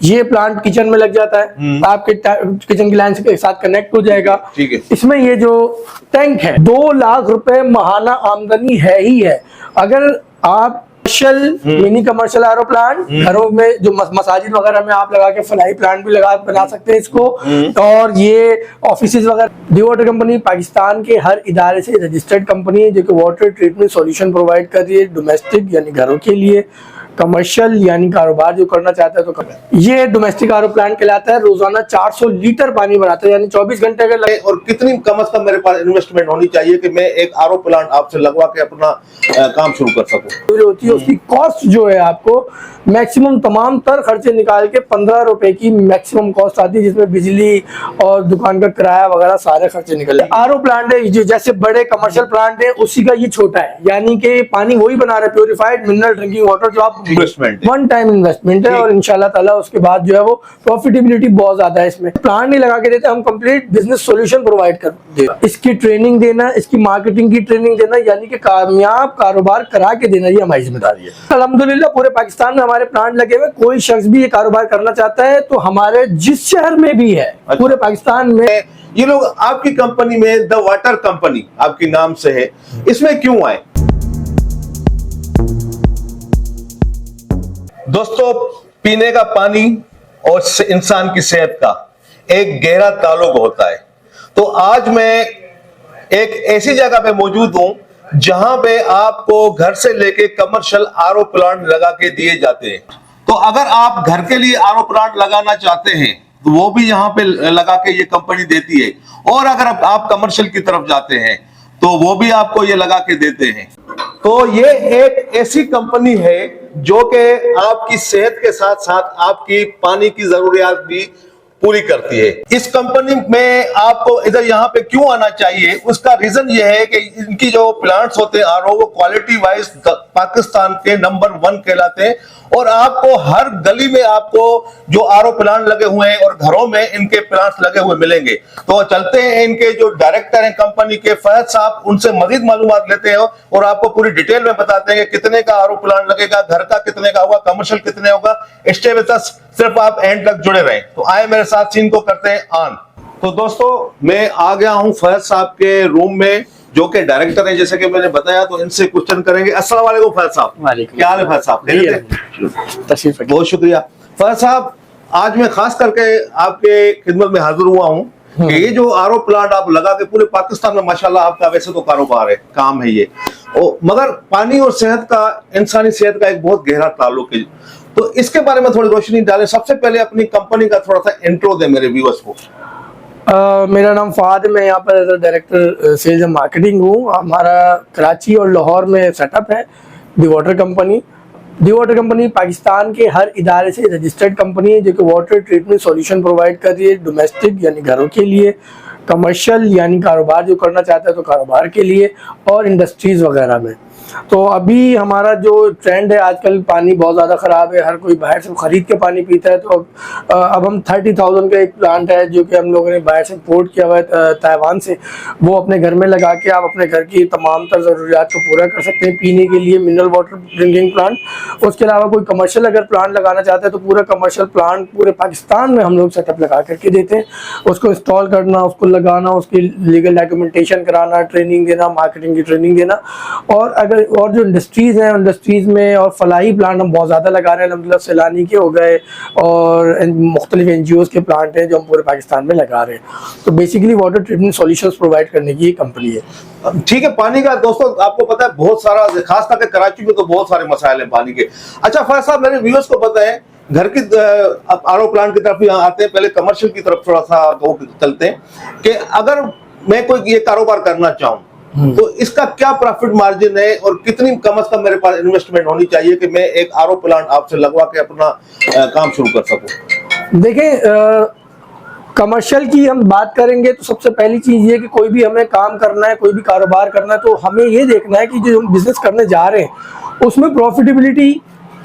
ये plant kitchen में लग जाता है, आपके किचन की लाइन के साथ कनेक्ट हो जाएगा। ठीक है। इसमें ये जो टैंक है 2 लाख रुपए महाना आमदनी है ही है। अगर आप मिनी कमर्शियल आरो प्लांट घरों में जो मसाजिद वगैरह में आप लगा के फ्लाई प्लांट भी बना सकते हैं इसको, और ये ऑफिसेज वगैरह। दी वाटर कंपनी पाकिस्तान के हर इदारे से रजिस्टर्ड कंपनी है जो कि वाटर ट्रीटमेंट सॉल्यूशन प्रोवाइड कर रही है डोमेस्टिक यानी घरों के लिए, कमर्शियल यानी कारोबार जो करना चाहता है तो कर। ये डोमेस्टिक आरो प्लांट कहलाता है। रोजाना 400 लीटर पानी बनाता है, यानी 24 घंटे अगर लगे। और कितनी कम से कम मेरे पास इन्वेस्टमेंट होनी चाहिए कि मैं एक आरओ प्लांट आपसे लगवा के अपना काम शुरू कर सकूं? जो होती है उसकी कॉस्ट जो है आपको मैक्सिमम तमाम तर खर्चे निकाल के 15 रुपए की मैक्सिमम कॉस्ट आती है, जिसमें बिजली और दुकान का किराया वगैरह सारे खर्चे निकल। आरओ प्लांट है जो जैसे बड़े कमर्शियल प्लांट है उसी का ये छोटा है, यानी कि पानी वही बना रहे प्योरीफाइड मिनरल ड्रिंकिंग वाटर जो आप इन्वेस्टमेंट वन टाइम इन्वेस्टमेंट है, और इंशाल्लाह ताला उसके बाद जो है वो प्रॉफिटेबिलिटी बहुत ज्यादा है। इसमें प्लांट नहीं लगा के देते, हम कंप्लीट बिजनेस सॉल्यूशन प्रोवाइड कर देना, इसकी ट्रेनिंग देना, इसकी मार्केटिंग की ट्रेनिंग देना, यानी कि कामयाब कारोबार करा के देना, ये हमारी जिम्मेदारी है। अल्हम्दुलिल्लाह पूरे पाकिस्तान में हमारे प्लांट लगे हुए, कोई शख्स भी ये कारोबार करना चाहता है तो हमारे जिस शहर में भी है पूरे पाकिस्तान में। ये लोग आपकी कंपनी में द वाटर कंपनी आपके नाम से है, इसमें क्यों आए? दोस्तों, पीने का पानी और इंसान की सेहत का एक गहरा ताल्लुक होता है। तो आज मैं एक ऐसी जगह पे मौजूद हूं जहां पे आपको घर से लेके कमर्शियल आरओ प्लांट लगा के दिए जाते हैं। तो अगर आप घर के लिए आरओ प्लांट लगाना चाहते हैं तो वो भी यहाँ पे लगा के ये कंपनी देती है, और अगर आप कमर्शियल की तरफ जाते हैं तो वो भी आपको ये लगा के देते हैं। तो ये एक ऐसी कंपनी है जो कि आपकी सेहत के साथ साथ आपकी पानी की जरूरियात भी पूरी करती है। इस कंपनी में आपको इधर यहाँ पे क्यों आना चाहिए, उसका रीजन ये है कि इनकी जो प्लांट्स होते हैं आरओ वो क्वालिटी वाइज पाकिस्तान के नंबर 1 कहलाते हैं, और आपको हर गली में आपको जो आरओ प्लांट लगे हुए हैं और घरों में इनके प्लांट्स लगे हुए मिलेंगे। तो चलते हैं इनके जो डायरेक्टर हैं कंपनी के फहद साहब, उनसे मजीद मालूमात लेते हैं और आपको पूरी डिटेल में बताते हैं कि कितने का आरओ प्लांट लगेगा, घर का कितने का होगा, कमर्शियल कितने होगा। स्टे विद अस, सिर्फ आप एंड तक जुड़े रहें। तो आए मेरे साथ सीन को करते हैं ऑन। तो दोस्तों, मैं आ गया हूं फहद साहब के रूम में जो कि डायरेक्टर है, जैसे कि मैंने बताया, तो इनसे क्वेश्चन करेंगे। अस्सलाम वालेकुम फहद साहब, क्या हाल है फहद साहब? बहुत शुक्रिया फहद साहब। आज मैं खास करके आपके खिदमत में हाजिर हुआ हूँ कि ये जो आरओ प्लांट आप लगा के पूरे पाकिस्तान में माशाल्लाह आपका वैसे तो कारोबार है, काम है ये, मगर पानी और सेहत का, इंसानी सेहत का एक बहुत गहरा ताल्लुक है। तो इसके बारे में थोड़ी रोशनी डालें। सबसे पहले अपनी कंपनी का थोड़ा सा इंट्रो दे मेरे व्यूअर्स को। मेरा नाम फाद है, मैं यहाँ पर डायरेक्टर सेल्स एंड मार्केटिंग हूँ। हमारा कराची और लाहौर में सेटअप है the water company. The water company Pakistan के हर इदारे से रजिस्टर्ड कंपनी है जो कि वाटर ट्रीटमेंट सॉल्यूशन प्रोवाइड कर रही है डोमेस्टिक यानी घरों के लिए, कमर्शियल यानी कारोबार जो करना चाहता है तो कारोबार के लिए, और इंडस्ट्रीज वगैरह में। तो अभी हमारा जो ट्रेंड है, आजकल पानी बहुत ज़्यादा ख़राब है, हर कोई बाहर से ख़रीद के पानी पीता है। तो अब हम 30,000 का एक प्लांट है जो कि हम लोगों ने बाहर से इंपोर्ट किया हुआ है ताइवान से, वो अपने घर में लगा के आप अपने घर की तमाम तर ज़रूरियात को पूरा कर सकते हैं। पीने के लिए मिनरल वाटर ड्रिंकिंग प्लांट, उसके अलावा कोई कमर्शियल अगर प्लांट लगाना चाहते हैं तो पूरा कमर्शियल प्लांट पूरे पाकिस्तान में हम लोग सेटअप लगा करके देते हैं। उसको इंस्टॉल करना, उसको लगाना, उसकी लीगल डॉक्यूमेंटेशन कराना, ट्रेनिंग देना, मार्केटिंग की ट्रेनिंग देना। और जो इंडस्ट्रीज हैं, इंडस्ट्रीज में और फलाही प्लांट हम बहुत ज़्यादा लगा रहे हैं। अलहमदुलिल्लाह सैलानी के हो गए और मुख्तलिफ NGOs के प्लांट हैं जो हम पूरे पाकिस्तान में लगा रहे हैं। तो basically water treatment solutions provide करने की कंपनी है। ठीक है। पानी का दोस्तों आपको पता है बहुत सारा, खास करके कराची में तो बहुत सारे मसाइल हैं पानी के। अच्छा फैज साहब, मेरे व्यूअर्स को बताएं, घर की आरओ प्लांट की तरफ भी आते हैं, पहले कमर्शियल की तरफ थोड़ा सा तो चलते हैं कि अगर मैं कोई ये कारोबार करना चाहूँ तो इसका क्या प्रॉफिट मार्जिन है और कितनी कम से कम मेरे पास इन्वेस्टमेंट होनी चाहिए कि मैं एक आरओ प्लांट आपसे लगवा के अपना काम शुरू कर सकूं? देखें, कमर्शियल की हम बात करेंगे तो सबसे पहली चीज ये कि कोई भी हमें काम करना है, कोई भी कारोबार करना है, तो हमें ये देखना है कि जो हम बिजनेस करने जा रहे हैं उसमें प्रॉफिटेबिलिटी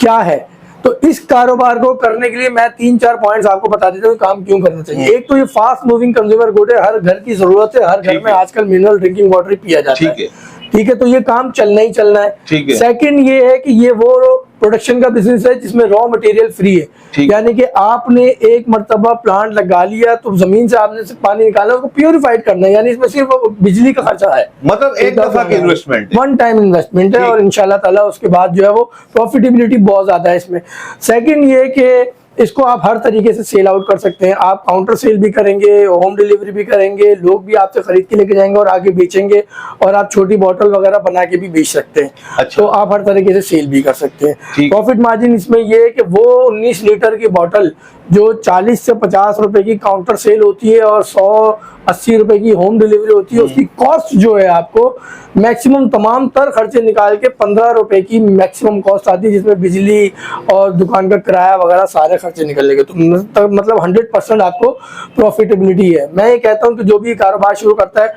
क्या है। तो इस कारोबार को करने के लिए मैं 3-4 पॉइंट्स आपको बता देता हूँ काम क्यों करना चाहिए। एक तो ये फास्ट मूविंग कंज्यूमर गुड है, हर घर की जरूरत है, हर घर में आजकल मिनरल ड्रिंकिंग वाटर पिया जाता है। ठीक है, तो ये काम चलना ही चलना है। सेकंड ये है कि ये वो प्रोडक्शन का बिजनेस है जिसमें रॉ मटेरियल फ्री है, ठीक। यानी कि आपने एक मर्तबा प्लांट लगा लिया तो जमीन से आपने से पानी निकाला, उसको प्योरीफाइड करना है, यानी इसमें सिर्फ बिजली का खर्चा है, मतलब एक दफा की इन्वेस्टमेंट है, वन टाइम इन्वेस्टमेंट है, ठीक। और इंशाल्लाह ताला उसके बाद जो है वो प्रॉफिटेबिलिटी बहुत ज्यादा है इसमें। सेकंड ये कि इसको आप हर तरीके से सेल आउट कर सकते हैं, आप काउंटर सेल भी करेंगे, होम डिलीवरी भी करेंगे, लोग भी आपसे खरीद के लेके जाएंगे और आगे बेचेंगे, और आप छोटी बोतल वगैरह बना के भी बेच सकते हैं। अच्छा। तो आप हर तरीके से सेल भी कर सकते हैं। ठीक। प्रॉफिट मार्जिन इसमें ये है कि वो 19 लीटर की बोतल जो 40 से 50 रुपए की काउंटर सेल होती है और 180 रुपए की होम डिलीवरी होती है, उसकी कॉस्ट जो है आपको मैक्सिमम तमाम तर खर्चे निकाल के 15 रुपए की मैक्सिमम कॉस्ट आती है, जिसमें बिजली और दुकान का किराया वगैरह सारे खर्चे निकल लेंगे। तो मतलब 100% आपको प्रॉफिटेबिलिटी है। मैं ये कहता हूँ कि जो भी कारोबार शुरू करता है,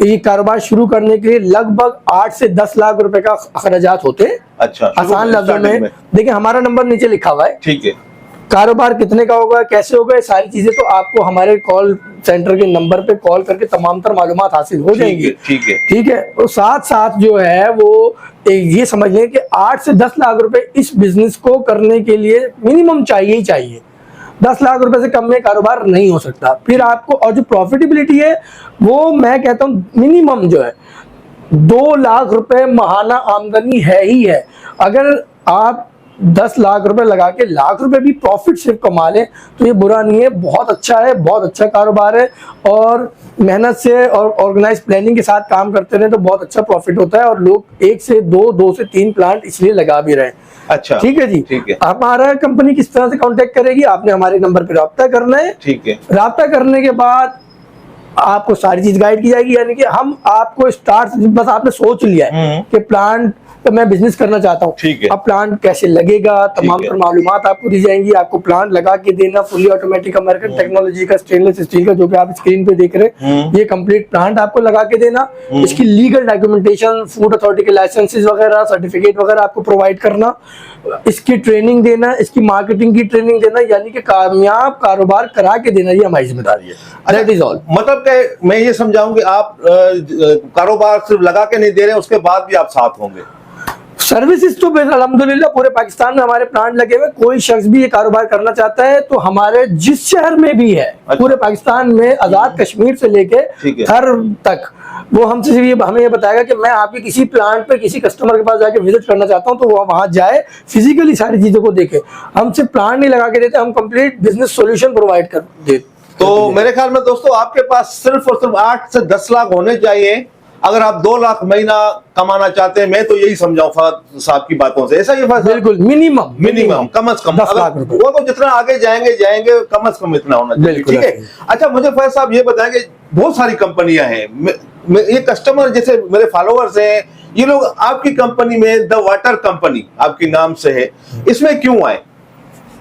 ये कारोबार शुरू करने के लिए लगभग 8 से 10 लाख रुपए का अखराजात होते हैं। अच्छा, आसान लफ्जों में देखिए, हमारा नंबर नीचे लिखा हुआ है, ठीक है। कारोबार कितने का होगा, कैसे होगा, ये सारी चीजें तो आपको हमारे कॉल सेंटर के नंबर पे कॉल करके तमाम तर मालूमात हासिल हो जाएंगी। ठीक है। ठीक है। तो साथ साथ जो है वो ये समझ लें कि 8 से 10 लाख रुपए इस बिजनेस को करने के लिए मिनिमम चाहिए ही चाहिए। 10 लाख रुपए से कम में कारोबार नहीं हो सकता। फिर आपको, और जो प्रॉफिटेबिलिटी है वो मैं कहता हूँ मिनिमम जो है 2 लाख रुपए माहाना आमदनी है ही है। अगर आप 10 लाख रुपए लगा के लाख रुपए भी प्रॉफिट सिर्फ कमा लें तो ये बुरा नहीं है, बहुत अच्छा है, बहुत अच्छा कारोबार है, और मेहनत से और ऑर्गेनाइज प्लानिंग के साथ काम करते रहे तो बहुत अच्छा प्रॉफिट होता है, और लोग 1 से 2, 2 से 3 प्लांट इसलिए लगा भी रहे। अच्छा, ठीक है जी। ठीक है। हमारा कंपनी किस तरह से कांटेक्ट करेगी, आपने हमारे नंबर पर राब्ता करना है। ठीक है। राब्ता करने के बाद आपको सारी चीज गाइड की जाएगी, यानी कि हम आपको स्टार्ट, बस आपने सोच लिया है कि प्लांट तो मैं बिजनेस करना चाहता हूँ, ठीक है। अब प्लांट कैसे लगेगा, तमाम तर मालूमात आपको दी जाएंगी। आपको प्लांट लगा के देना, फुली ऑटोमेटिक अमेरिकन टेक्नोलॉजी का, स्टेनलेस स्टील का, जो कि आप स्क्रीन पे देख रहे हैं, ये कंप्लीट प्लांट आपको लगा के देना। इसकी लीगल डॉक्यूमेंटेशन, फूड अथॉरिटी के लाइसेंसेस वगैरह, सर्टिफिकेट वगैरह आपको प्रोवाइड करना, इसकी ट्रेनिंग देना, इसकी मार्केटिंग की ट्रेनिंग देना, यानी कि कामयाब कारोबार करा के देना, ये हमारी जिम्मेदारी है। That is all. मतलब कि मैं ये समझाऊंगी, आप कारोबार सिर्फ लगा के नहीं दे रहे, उसके बाद भी आप साथ होंगे। सर्विसेज तो अल्हम्दुलिल्लाह पूरे पाकिस्तान में हमारे प्लांट लगे हुए, कोई शख्स भी ये कारोबार करना चाहता है तो हमारे जिस शहर में भी है, अच्छा। पूरे पाकिस्तान में, आजाद कश्मीर से लेके थर तक, वो हमसे हमें ये बताएगा कि मैं आपके किसी प्लांट पे किसी कस्टमर के पास जाके विजिट करना चाहता हूं, तो वो वहां जाए, फिजिकली सारी चीजों को देखे। हमसे प्लांट नहीं लगा के देते, हम कंप्लीट बिजनेस सॉल्यूशन प्रोवाइड कर देते। तो मेरे ख्याल में दोस्तों, आपके पास सिर्फ और सिर्फ 8 से 10 लाख होने चाहिए अगर आप 2 लाख महीना कमाना चाहते हैं। मैं तो यही समझाऊं फहद साहब की बातों से, ऐसा ही फहद? बिल्कुल, मिनिमम कम से कम 10 लाख रुपए। वो तो जितना आगे जाएंगे कम से कम इतना होना चाहिए। ठीक है। अच्छा, मुझे फहद साहब ये बताएं कि बहुत सारी कंपनियां हैं, ये कस्टमर जैसे मेरे फॉलोअर्स हैं, ये लोग आपकी कंपनी में, द वाटर कंपनी आपके नाम से है, इसमें क्यों आए?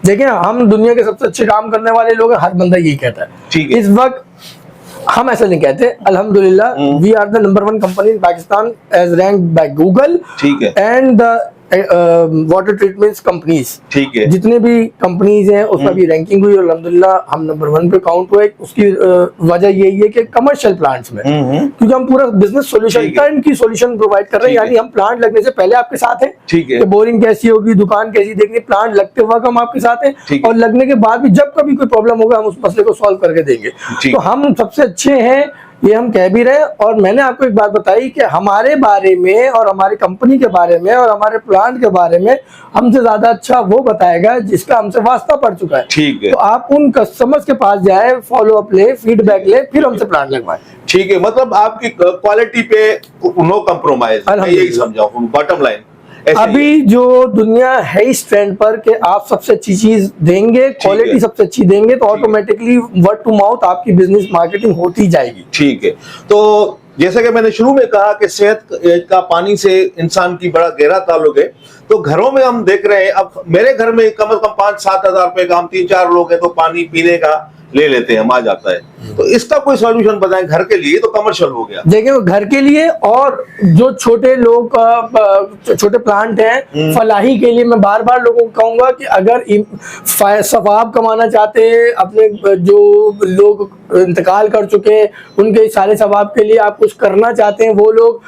देखिए, हम दुनिया के सबसे अच्छे काम करने वाले लोग हैं, हर बंदा यही कहता है। ठीक है। इस वक्त हम ऐसा नहीं कहते, अल्हम्दुलिल्लाह we are the number 1 company in Pakistan as ranked by Google. ठीक है। And the water treatment companies, ठीक है, जितने भी कंपनीज हैं उसमें भी रैंकिंग हुई, अल्हम्दुलिल्लाह हम नंबर 1 पे काउंट हुए। उसकी वजह यही है कि कमर्शियल प्लांट्स में, क्योंकि हम पूरा बिजनेस सॉल्यूशन, टर्न की सॉल्यूशन प्रोवाइड कर रहे हैं, यानी हम प्लांट लगने से पहले आपके साथ हैं। ठीक है। कि बोरिंग कैसी होगी, दुकान कैसी देखनी, प्लांट लगते वक्त हम आपके साथ हैं, और लगने के बाद भी जब कभी कोई प्रॉब्लम होगा हम उस मसले को सॉल्व करके देंगे। तो हम सबसे अच्छे हैं, ये हम कह भी रहे। और मैंने आपको एक बात बताई कि हमारे बारे में और हमारी कंपनी के बारे में और हमारे प्लांट के बारे में हमसे ज्यादा अच्छा वो बताएगा जिसका हमसे वास्ता पड़ चुका है। ठीक है। तो आप उन कस्टमर्स के पास जाए, फॉलो अप ले, फीडबैक ले, फिर हमसे प्लांट लगवाएं। ठीक है। मतलब आपकी क्वालिटी पे नो कॉम्प्रोमाइज, यही समझाऊं बॉटम लाइन। अभी जो दुनिया है इस ट्रेंड पर कि आप सबसे अच्छी चीज देंगे, क्वालिटी सबसे अच्छी देंगे, तो ऑटोमेटिकली वर्ड टू माउथ आपकी बिजनेस मार्केटिंग होती जाएगी। ठीक है। तो जैसे कि मैंने शुरू में कहा कि सेहत का पानी से इंसान की बड़ा गहरा ताल्लुक है, तो घरों में हम देख रहे हैं, अब मेरे घर में कम से कम 5-7 हजार रुपए का, हम 3-4 लोग हैं, तो पानी पीने का ले लेते हैं, हम आ जाता है। तो इसका कोई सॉल्यूशन बताएं घर के लिए, तो कमर्शियल हो गया। देखिए, घर के लिए और जो छोटे लोग छोटे प्लांट हैं, फलाही के लिए मैं बार बार लोगों को कहूंगा कि अगर सवाब कमाना चाहते हैं, अपने जो लोग इंतकाल कर चुके हैं उनके सारे सवाब के लिए आप कुछ करना चाहते हैं, वो लोग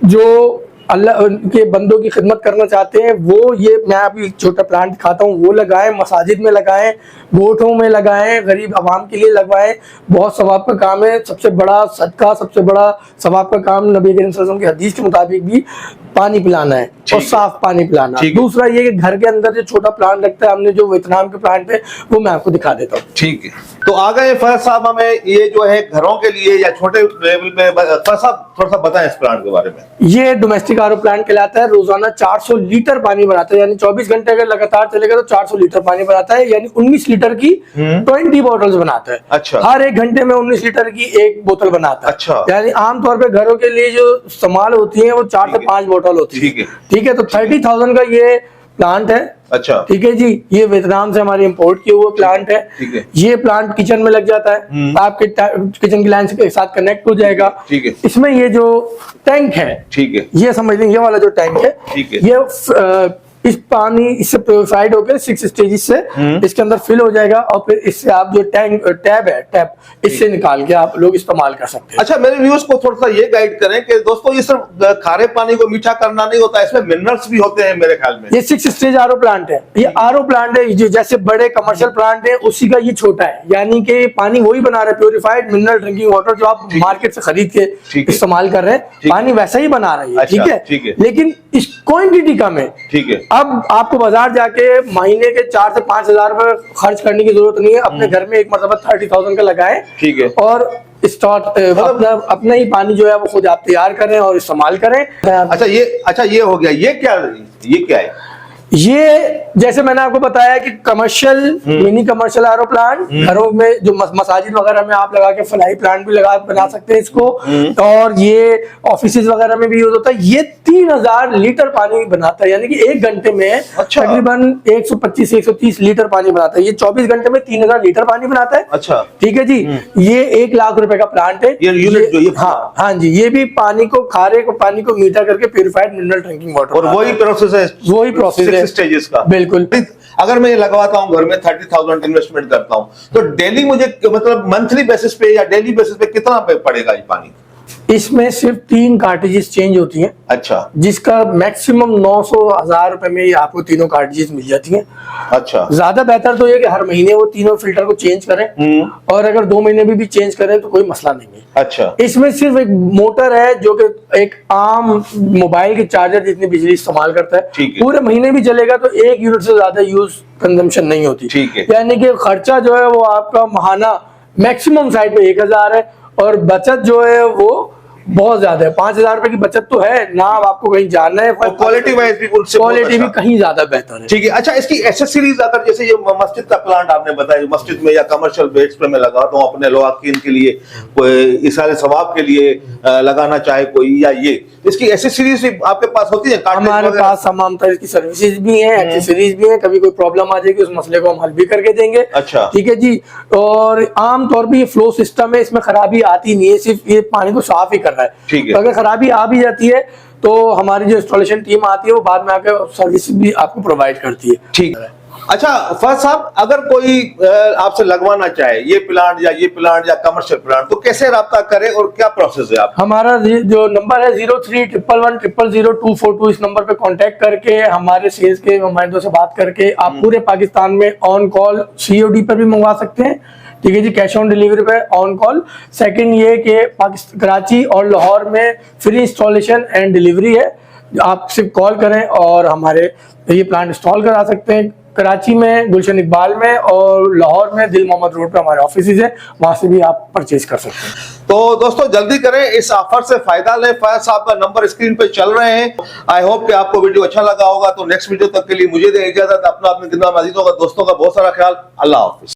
जो अल्लाह के बंदों की खिदमत करना चाहते हैं वो ये मैं अभी छोटा प्लांट दिखाता हूँ, वो लगाएं, मसाजिद में लगाएं, गोठों में लगाएं, गरीब आवाम के लिए लगवाएं। बहुत सवाब का काम है। सबसे बड़ा सदका, सबसे बड़ा सवाब का काम नबी करीम सल्लल्लाहु अलैहि वसल्लम की हदीस के मुताबिक भी पानी पिलाना है और साफ पानी पिलाना। दूसरा ये कि घर के अंदर जो छोटा प्लांट लगता है, हमने जो वियतनाम के प्लांट है वो मैं आपको दिखा देता हूँ। ठीक है, तो आ गए फैज साहब, हमें ये जो है घरों के लिए या छोटे लेवल पे, फैज साहब थोड़ा सा बताएं इस प्लांट के बारे में। ये डोमेस्टिक आरओ प्लांट कहलाता है। रोजाना 400 लीटर पानी बनाता है, यानी 24 घंटे अगर लगातार चलेगा तो 400 लीटर पानी बनाता है, यानी 19 लीटर की 20 बॉटल्स बनाता है। अच्छा। हर एक घंटे में 19 लीटर की एक बोतल बनाता है। अच्छा। यानी आमतौर पे घरों के लिए जो इस्तेमाल होती है वो 4 से 5 बोतल होती है। ठीक है, तो 30,000 का ये प्लांट है। अच्छा। ठीक है जी, ये वियतनाम से हमारे इंपोर्ट किए हुए प्लांट है। ठीक है। ये प्लांट किचन में लग जाता है, आपके किचन की लाइन के साथ कनेक्ट हो जाएगा। ठीक है। इसमें ये जो टैंक है, ठीक है, ये समझ लेंगे, ये वाला जो टैंक है, ठीक है, ये इस पानी इससे प्योरिफाइड होकर 6 स्टेजेस से इसके अंदर फिल हो जाएगा और फिर इससे आप जो टैब इससे निकाल के आप लोग इस्तेमाल कर सकते हैं। अच्छा, मेरे व्यूअर्स को थोड़ा सा ये गाइड करें कि दोस्तों ये सिर्फ खारे पानी को मीठा करना नहीं होता, इसमें मिनरल्स भी होते हैं मेरे ख्याल में। ये 6 स्टेज आरओ प्लांट है। ये आरओ प्लांट है, जो जैसे बड़े कमर्शियल प्लांट है उसी का ये छोटा है, यानी कि पानी वही बना रहे, प्योरिफाइड मिनरल ड्रिंकिंग वाटर जो आप मार्केट से खरीद के इस्तेमाल कर रहे हैं, पानी वैसा ही बना रहे हैं। ठीक है, लेकिन इस क्वांटिटी कम है। ठीक है, अब आपको बाजार जाके महीने के 4 से 5 हजार रुपए खर्च करने की जरूरत नहीं है। अपने घर में एक मरतबा 30,000 का लगाएं। ठीक है, और स्टार्ट अपना ही पानी जो है वो खुद आप तैयार करें और इस्तेमाल करें। अच्छा ये हो गया। ये क्या है? ये जैसे मैंने आपको बताया कि commercial mini commercial RO plant घरों में जो मसाजिद वगैरह में आप लगा के फ्लाई प्लांट भी बना सकते हैं इसको, और ये ऑफिस वगैरह में भी यूज होता है। ये 3000 लीटर पानी बनाता है, यानी कि एक घंटे में तकरीबन 125 से 130 लीटर पानी बनाता है। ये 24 घंटे में 3000 लीटर पानी बनाता है। अच्छा, ठीक है जी। ये 1 लाख रुपए का प्लांट है। हाँ जी, ये भी पानी को, खारे को पानी को मीठा करके प्योरिफाइड मिनरल ड्रिंकिंग वाटर, और वही प्रोसेस है स्टेजेस का। बिल्कुल। अगर मैं ये लगवाता हूँ घर में 30,000 इन्वेस्टमेंट करता हूँ तो डेली मुझे मतलब मंथली बेसिस पे या डेली बेसिस पे कितना पे पड़ेगा ये पानी? इसमें सिर्फ 3 कार्ट्रिजेस चेंज होती हैं। अच्छा, जिसका मैक्सिमम 900-1000 रुपए में ये आपको तीनों कार्ट्रिजेस मिल जाती हैं। अच्छा, ज्यादा बेहतर तो ये कि हर महीने वो तीनों फिल्टर को चेंज करें, और अगर 2 महीने भी चेंज करें तो कोई मसला नहीं है। अच्छा, इसमें सिर्फ एक मोटर है जो कि एक आम मोबाइल के चार्जर जितनी बिजली इस्तेमाल करता है। पूरे महीने भी चलेगा तो 1 यूनिट से ज्यादा यूज कंजम्पशन नहीं होती। ठीक है, यानी कि खर्चा जो है वो आपका माहाना मैक्सिमम साइड पे 1000 है, और बचत जो है वो बहुत ज्यादा है। 5000 रुपए की बचत तो है ना, आपको कहीं जाना है, क्वालिटी वाइज भी क्वालिटी भी कहीं ज्यादा बेहतर है। ठीक है। अच्छा, इसकी एसेसरीज अगर जैसे ये मस्जिद का प्लांट आपने बताया, मस्जिद में या कमर्शियल बेड्स पे मैं लगाता हूँ अपने लवाकिन के लिए, कोई इसाले सवाब के लिए लगाना चाहे कोई, या ये इसकी एसेसरीज आपके पास होती है? हमारे पास तमाम तरह की सर्विसेज भी हैं, एक्सेसरीज भी हैं। कभी कोई प्रॉब्लम आ जाएगी उस मसले को हम हल भी करके देंगे। अच्छा, ठीक है जी। और आमतौर पर ये फ्लो सिस्टम है, इसमें खराबी आती नहीं है, सिर्फ ये पानी को साफ ही कर रहा है। ठीक है, तो अगर खराबी आ भी जाती है तो हमारी जो इंस्टॉलेशन टीम आती है वो बाद में आकर सर्विस भी आपको प्रोवाइड करती है। ठीक है। अच्छा फैज साहब, अगर कोई आपसे लगवाना चाहे ये प्लांट या कमर्शियल प्लांट, तो कैसे राब्ता करे और क्या प्रोसेस है आप? हमारा जो नंबर है 0311100242, इस नंबर पे कांटेक्ट करके हमारे सेल्स के नुमाइंदों से बात करके आप पूरे पाकिस्तान में ऑन कॉल COD पर भी मंगवा सकते हैं। ठीक है जी, कैश ऑन डिलीवरी पे ऑन कॉल। सेकंड ये कि कराची और लाहौर में फ्री इंस्टॉलेशन एंड डिलीवरी है। आप सिर्फ कॉल करें और हमारे ये प्लांट इंस्टॉल करा सकते हैं। कराची में गुलशन इकबाल में, और लाहौर में दिल मोहम्मद रोड पे हमारे ऑफिसेज है, वहां से भी आप परचेज कर सकते हैं। तो दोस्तों जल्दी करें, इस ऑफर से फायदा लें। फैज साहब का नंबर स्क्रीन पे चल रहे हैं। आई होप कि आपको वीडियो अच्छा लगा होगा। तो नेक्स्ट वीडियो तक के लिए मुझे दें इजाजत। अपना अपने अजीजों का, दोस्तों का बहुत सारा ख्याल। अल्लाह हाफिज।